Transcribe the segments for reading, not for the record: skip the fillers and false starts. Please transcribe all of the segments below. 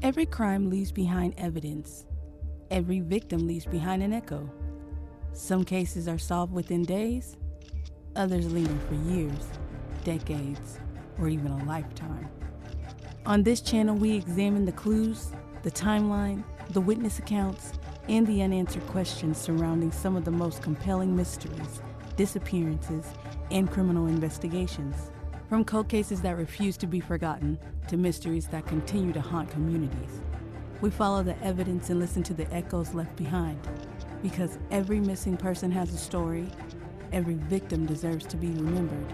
Every crime leaves behind evidence. Every victim leaves behind an echo. Some cases are solved within days, others linger for years, decades, or even a lifetime. On this channel, we examine the clues, the timeline, the witness accounts, and the unanswered questions surrounding some of the most compelling mysteries, disappearances, and criminal investigations. From cold cases that refuse to be forgotten to mysteries that continue to haunt communities, we follow the evidence and listen to the echoes left behind. Because every missing person has a story, every victim deserves to be remembered,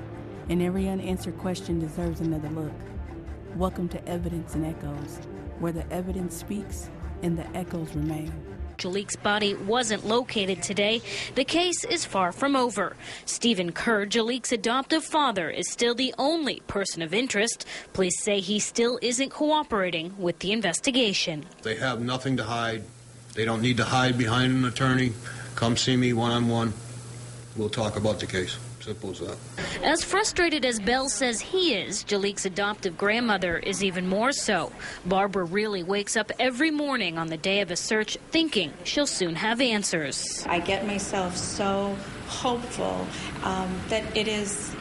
and every unanswered question deserves another look. Welcome to Evidence and Echoes, where the evidence speaks and the echoes remain. Jalik's body wasn't located today. The case is far from over. Stephen Kerr, Jalik's adoptive father, is still the only person of interest. Police say he still isn't cooperating with the investigation. They have nothing to hide. They don't need to hide behind an attorney. Come see me one-on-one. We'll talk about the case. Simple as that. As frustrated as Bell says he is, Jalik's adoptive grandmother is even more so. Barbara really wakes up every morning on the day of a search thinking she'll soon have answers. I get myself so hopeful that it is,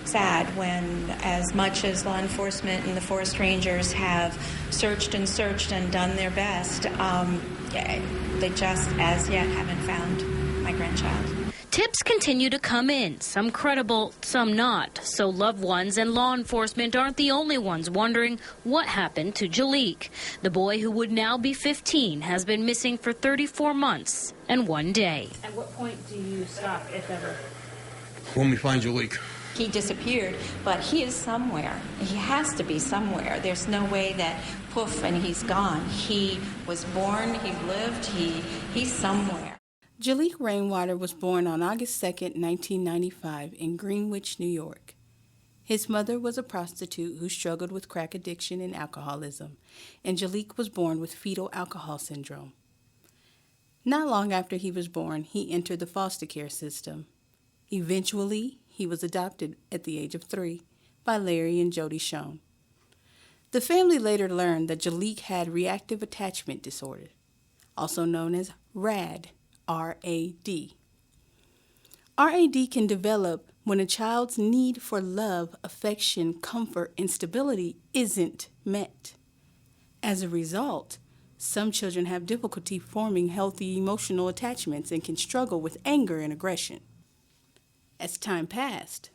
sad when as much as law enforcement and the forest rangers have searched and done their best, they just as yet haven't found my grandchild. Tips continue to come in, some credible, some not. So loved ones and law enforcement aren't the only ones wondering what happened to Jalik. The boy, who would now be 15, has been missing for 34 months and 1 day. At what point do you stop, if ever? When we find Jalik. He disappeared, but he is somewhere. He has to be somewhere. There's no way that poof and he's gone. He was born, he lived, he's somewhere. Jaliek Rainwalker was born on August 2, 1995 in Greenwich, New York. His mother was a prostitute who struggled with crack addiction and alcoholism, and Jalik was born with fetal alcohol syndrome. Not long after he was born, he entered the foster care system. Eventually, he was adopted at the age of 3 by Larry and Jody Schoen. The family later learned that Jalik had reactive attachment disorder, also known as RAD. RAD. RAD can develop when a child's need for love, affection, comfort, and stability isn't met. As a result, some children have difficulty forming healthy emotional attachments and can struggle with anger and aggression. As time passed,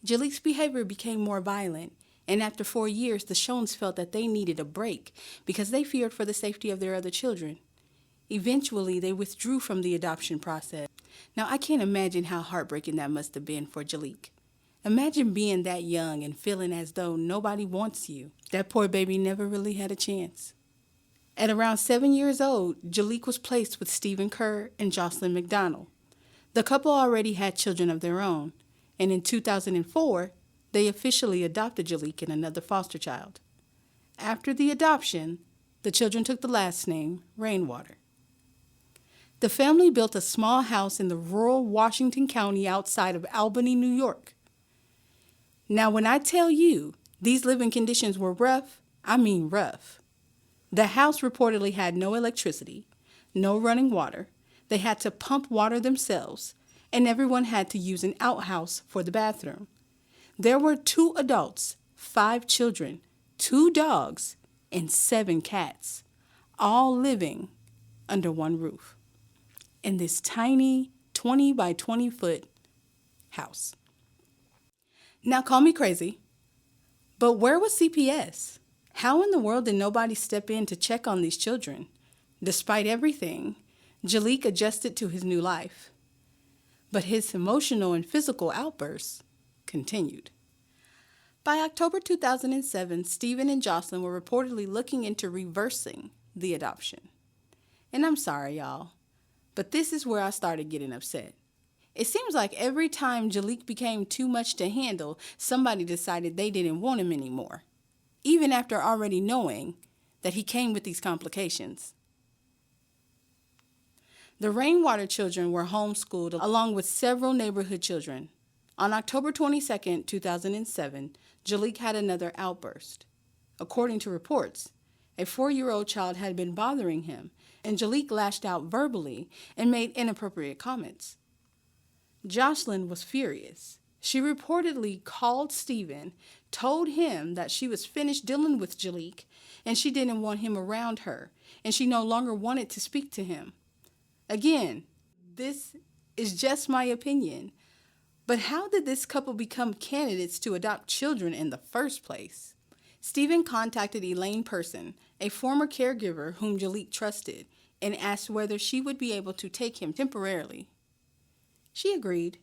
Jalik's behavior became more violent, and after 4 years, the Schoens felt that they needed a break because they feared for the safety of their other children. Eventually, they withdrew from the adoption process. Now, I can't imagine how heartbreaking that must have been for Jalik. Imagine being that young and feeling as though nobody wants you. That poor baby never really had a chance. At around 7 years old, Jalik was placed with Stephen Kerr and Jocelyn McDonald. The couple already had children of their own, and in 2004, they officially adopted Jalik and another foster child. After the adoption, the children took the last name Rainwater. The family built a small house in the rural Washington County outside of Albany, New York. Now, when I tell you these living conditions were rough, I mean rough. The house reportedly had no electricity, no running water. They had to pump water themselves, and everyone had to use an outhouse for the bathroom. There were 2 adults, 5 children, 2 dogs, and 7 cats, all living under one roof in this tiny 20 by 20 foot house. Now, call me crazy, but where was CPS? How in the world did nobody step in to check on these children? Despite everything, Jalik adjusted to his new life, but his emotional and physical outbursts continued. By October 2007, Stephen and Jocelyn were reportedly looking into reversing the adoption. And I'm sorry, y'all, but this is where I started getting upset. It seems like every time Jalik became too much to handle, somebody decided they didn't want him anymore, even after already knowing that he came with these complications. The Rainwater children were homeschooled along with several neighborhood children. On October 22, 2007, Jalik had another outburst. According to reports, a 4-year-old child had been bothering him, and Jalik lashed out verbally and made inappropriate comments. Jocelyn was furious. She reportedly called Stephen, told him that she was finished dealing with Jalik, and she didn't want him around her, and she no longer wanted to speak to him. Again, this is just my opinion, but how did this couple become candidates to adopt children in the first place? Stephen contacted Elaine Person, a former caregiver whom Jalik trusted, and asked whether she would be able to take him temporarily. She agreed,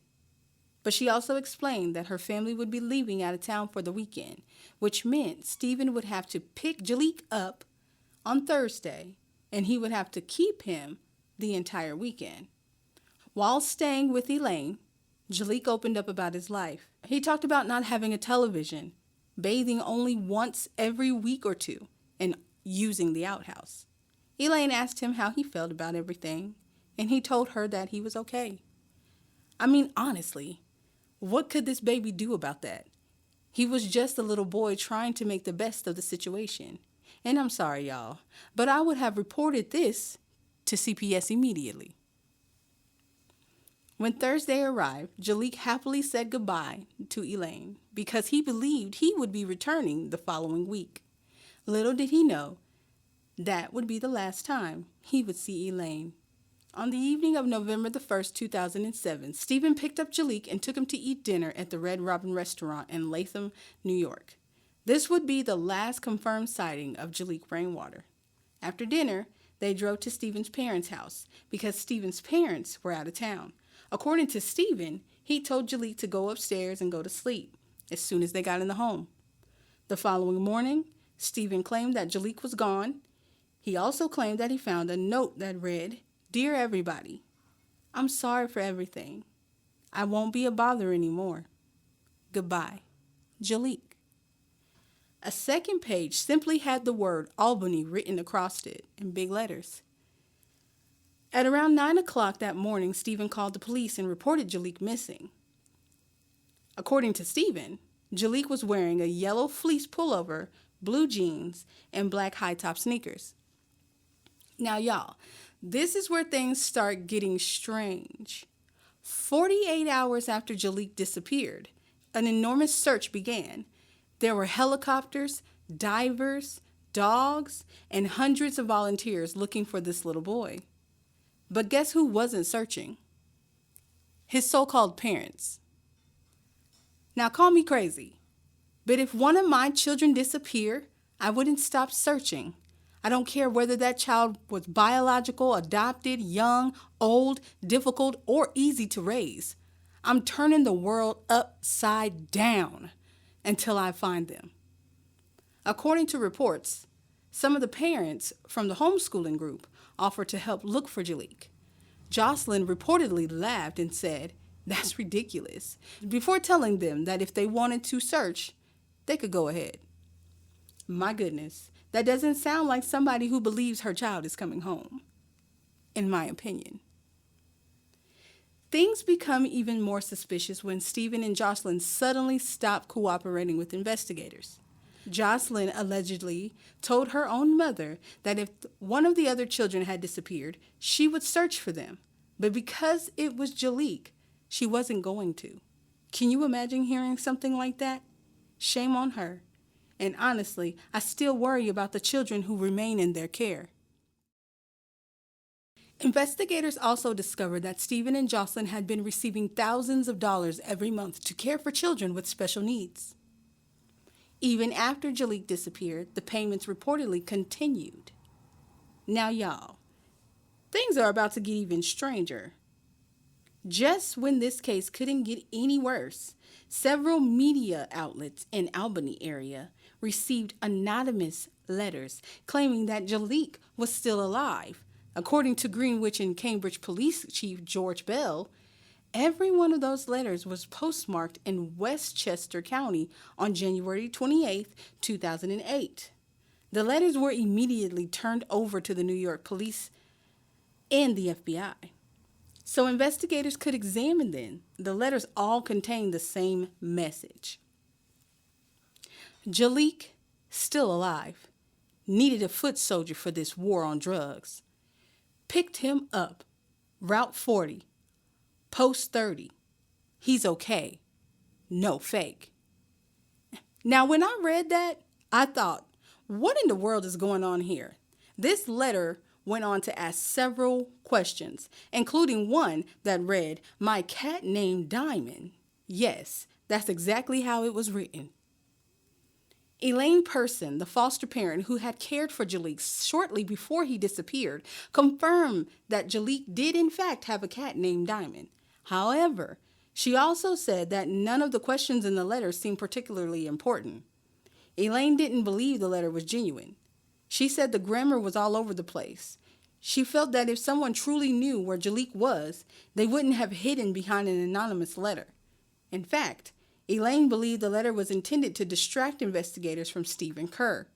but she also explained that her family would be leaving out of town for the weekend, which meant Stephen would have to pick Jalik up on Thursday, and he would have to keep him the entire weekend. While staying with Elaine, Jalik opened up about his life. He talked about not having a television, bathing only once every week or two, and using the outhouse. Elaine asked him how he felt about everything, and he told her that he was okay. I mean, honestly, what could this baby do about that? He was just a little boy trying to make the best of the situation. And I'm sorry, y'all, but I would have reported this to CPS immediately. When Thursday arrived, Jalik happily said goodbye to Elaine because he believed he would be returning the following week. Little did he know that would be the last time he would see Elaine. On the evening of November the 1st, 2007, Stephen picked up Jalik and took him to eat dinner at the Red Robin restaurant in Latham, New York. This would be the last confirmed sighting of Jaliek Rainwalker. After dinner, they drove to Stephen's parents' house because Stephen's parents were out of town. According to Stephen, he told Jalik to go upstairs and go to sleep as soon as they got in the home. The following morning, Stephen claimed that Jalik was gone. He also claimed that he found a note that read, "Dear everybody, I'm sorry for everything. I won't be a bother anymore. Goodbye, Jalik." A second page simply had the word Albany written across it in big letters. At around 9 o'clock that morning, Stephen called the police and reported Jalik missing. According to Stephen, Jalik was wearing a yellow fleece pullover, blue jeans, and black high-top sneakers. Now, y'all, this is where things start getting strange. 48 hours after Jalik disappeared, an enormous search began. There were helicopters, divers, dogs, and hundreds of volunteers looking for this little boy. But guess who wasn't searching? His so-called parents. Now, call me crazy, but if one of my children disappeared, I wouldn't stop searching. I don't care whether that child was biological, adopted, young, old, difficult, or easy to raise. I'm turning the world upside down until I find them. According to reports, some of the parents from the homeschooling group offered to help look for Jalik. Jocelyn reportedly laughed and said, "That's ridiculous," before telling them that if they wanted to search, they could go ahead. My goodness, that doesn't sound like somebody who believes her child is coming home, in my opinion. Things become even more suspicious when Stephen and Jocelyn suddenly stop cooperating with investigators. Jocelyn allegedly told her own mother that if one of the other children had disappeared, she would search for them. But because it was Jalik, she wasn't going to. Can you imagine hearing something like that? Shame on her. And honestly, I still worry about the children who remain in their care. Investigators also discovered that Stephen and Jocelyn had been receiving thousands of dollars every month to care for children with special needs. Even after Jalik disappeared, the payments reportedly continued. Now, y'all, things are about to get even stranger. Just when this case couldn't get any worse, several media outlets in Albany area received anonymous letters claiming that Jalik was still alive. According to Greenwich and Cambridge Police Chief George Bell, every one of those letters was postmarked in Westchester County on January 28, 2008. The letters were immediately turned over to the New York Police and the FBI, so investigators could examine them. The letters all contained the same message. Jalik, still alive. needed a foot soldier for this war on drugs. Picked him up. Route 40. Post 30. He's okay. No fake. Now, when I read that, I thought, what in the world is going on here? This letter went on to ask several questions, including one that read, "My cat named Diamond." Yes, that's exactly how it was written. Elaine Person, the foster parent who had cared for Jalik shortly before he disappeared, confirmed that Jalik did in fact have a cat named Diamond. However, she also said that none of the questions in the letter seemed particularly important. Elaine didn't believe the letter was genuine. She said the grammar was all over the place. She felt that if someone truly knew where Jalik was, they wouldn't have hidden behind an anonymous letter. In fact, Elaine believed the letter was intended to distract investigators from Stephen Kerr,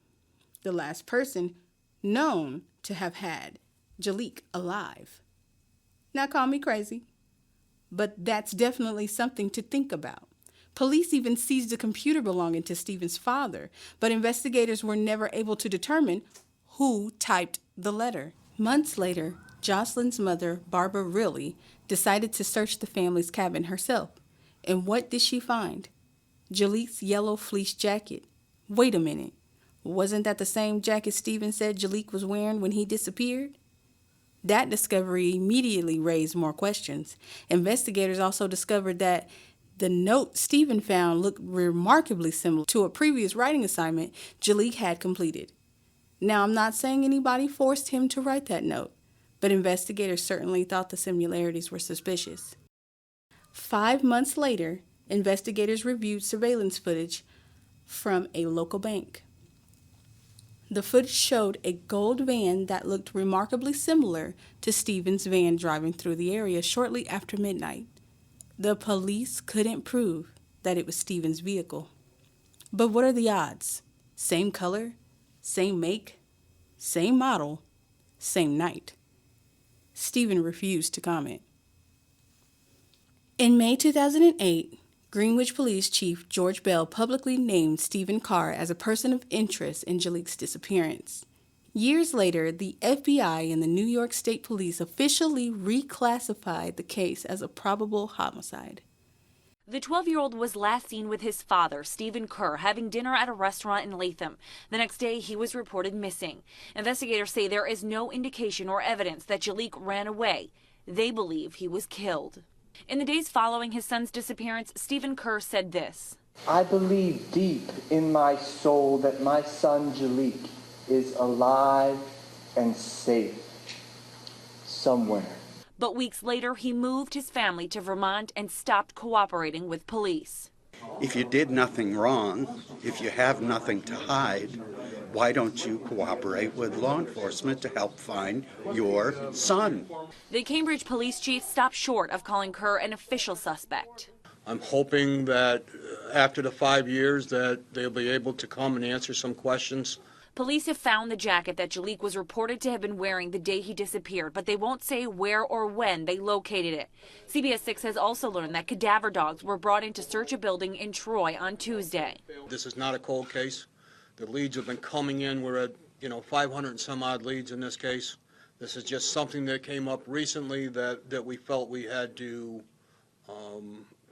the last person known to have had Jalik alive. Now call me crazy, but that's definitely something to think about. Police even seized a computer belonging to Stephen's father, but investigators were never able to determine who typed the letter. Months later, Jocelyn's mother, Barbara Riley, decided to search the family's cabin herself. And what did she find? Jalik's yellow fleece jacket. Wait a minute. Wasn't that the same jacket Stephen said Jalik was wearing when he disappeared? That discovery immediately raised more questions. Investigators also discovered that the note Stephen found looked remarkably similar to a previous writing assignment Jalik had completed. Now, I'm not saying anybody forced him to write that note, but investigators certainly thought the similarities were suspicious. 5 months later, investigators reviewed surveillance footage from a local bank. The footage showed a gold van that looked remarkably similar to Stephen's van driving through the area shortly after midnight. The police couldn't prove that it was Stephen's vehicle. But what are the odds? Same color, same make, same model, same night. Stephen refused to comment. In May 2008, Greenwich Police Chief George Bell publicly named Stephen Carr as a person of interest in Jalik's disappearance. Years later, the FBI and the New York State Police officially reclassified the case as a probable homicide. The 12-year-old was last seen with his father, Stephen Kerr, having dinner at a restaurant in Latham. The next day, he was reported missing. Investigators say there is no indication or evidence that Jalik ran away. They believe he was killed. In the days following his son's disappearance, Stephen Kerr said this. I believe deep in my soul that my son Jalik is alive and safe somewhere. But weeks later, he moved his family to Vermont and stopped cooperating with police. If you did nothing wrong, if you have nothing to hide, why don't you cooperate with law enforcement to help find your son? The Cambridge police chief stopped short of calling Kerr an official suspect. I'm hoping that after the 5 years that they'll be able to come and answer some questions. Police have found the jacket that Jalik was reported to have been wearing the day he disappeared, but they won't say where or when they located it. CBS 6 has also learned that cadaver dogs were brought in to search a building in Troy on Tuesday. This is not a cold case. The leads have been coming in. We're at 500 and some odd leads in this case. This is just something that came up recently that we felt we had to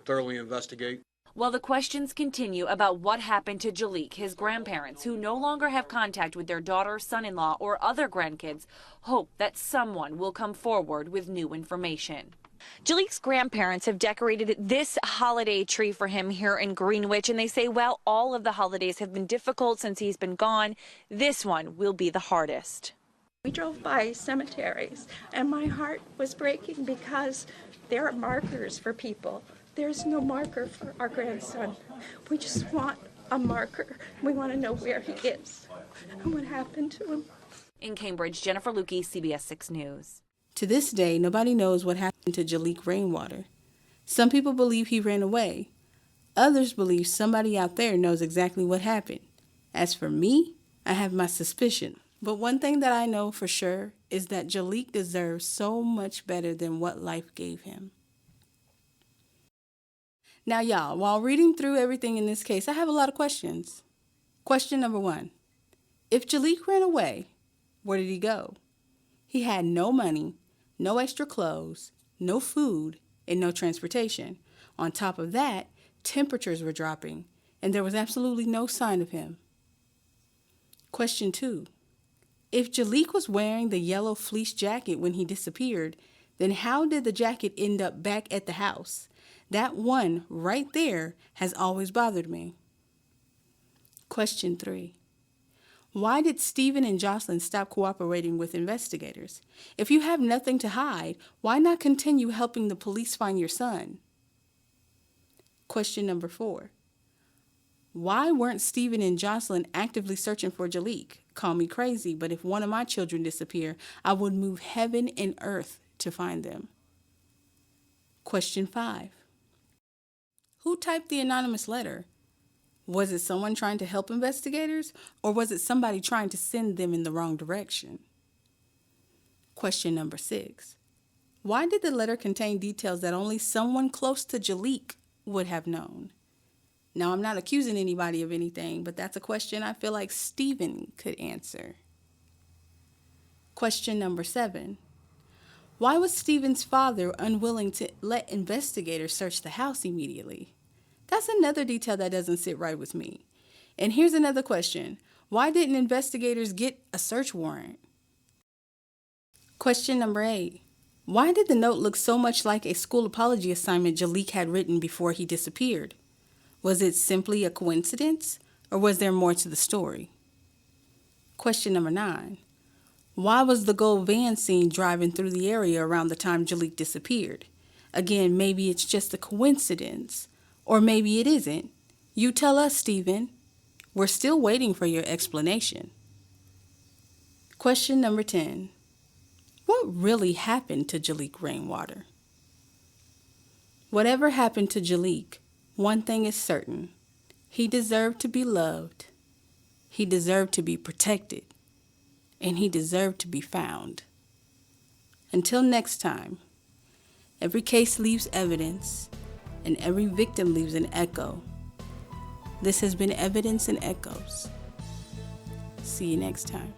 thoroughly investigate. While the questions continue about what happened to Jalik, his grandparents, who no longer have contact with their daughter, son-in-law, or other grandkids, hope that someone will come forward with new information. Jalik's grandparents have decorated this holiday tree for him here in Greenwich, and they say, well, all of the holidays have been difficult since he's been gone. This one will be the hardest. We drove by cemeteries, and my heart was breaking because there are markers for people. There's no marker for our grandson. We just want a marker. We want to know where he is and what happened to him. In Cambridge, Jennifer Lukey, CBS 6 News. To this day, nobody knows what happened to Jaliek Rainwalker. Some people believe he ran away. Others believe somebody out there knows exactly what happened. As for me, I have my suspicion. But one thing that I know for sure is that Jaliek deserves so much better than what life gave him. Now, y'all, while reading through everything in this case, I have a lot of questions. Question number 1. If Jalik ran away, where did he go? He had no money, no extra clothes, no food, and no transportation. On top of that, temperatures were dropping, and there was absolutely no sign of him. Question 2. If Jalik was wearing the yellow fleece jacket when he disappeared, then how did the jacket end up back at the house? That one right there has always bothered me. Question 3. Why did Stephen and Jocelyn stop cooperating with investigators? If you have nothing to hide, why not continue helping the police find your son? Question number 4. Why weren't Stephen and Jocelyn actively searching for Jalik? Call me crazy, but if one of my children disappear, I would move heaven and earth to find them. Question 5. Who typed the anonymous letter? Was it someone trying to help investigators, or was it somebody trying to send them in the wrong direction? Question number 6. Why did the letter contain details that only someone close to Jalik would have known? Now, I'm not accusing anybody of anything, but that's a question I feel like Stephen could answer. Question number 7. Why was Stephen's father unwilling to let investigators search the house immediately? That's another detail that doesn't sit right with me. And here's another question. Why didn't investigators get a search warrant? Question number 8. Why did the note look so much like a school apology assignment Jalik had written before he disappeared? Was it simply a coincidence, or was there more to the story? Question number 9. Why was the gold van seen driving through the area around the time Jalik disappeared? Again, maybe it's just a coincidence, or maybe it isn't. You tell us, Stephen. We're still waiting for your explanation. Question number 10. What really happened to Jaliek Rainwalker? Whatever happened to Jalik, one thing is certain. He deserved to be loved. He deserved to be protected. And he deserved to be found. Until next time, every case leaves evidence, and every victim leaves an echo. This has been Evidence and Echoes. See you next time.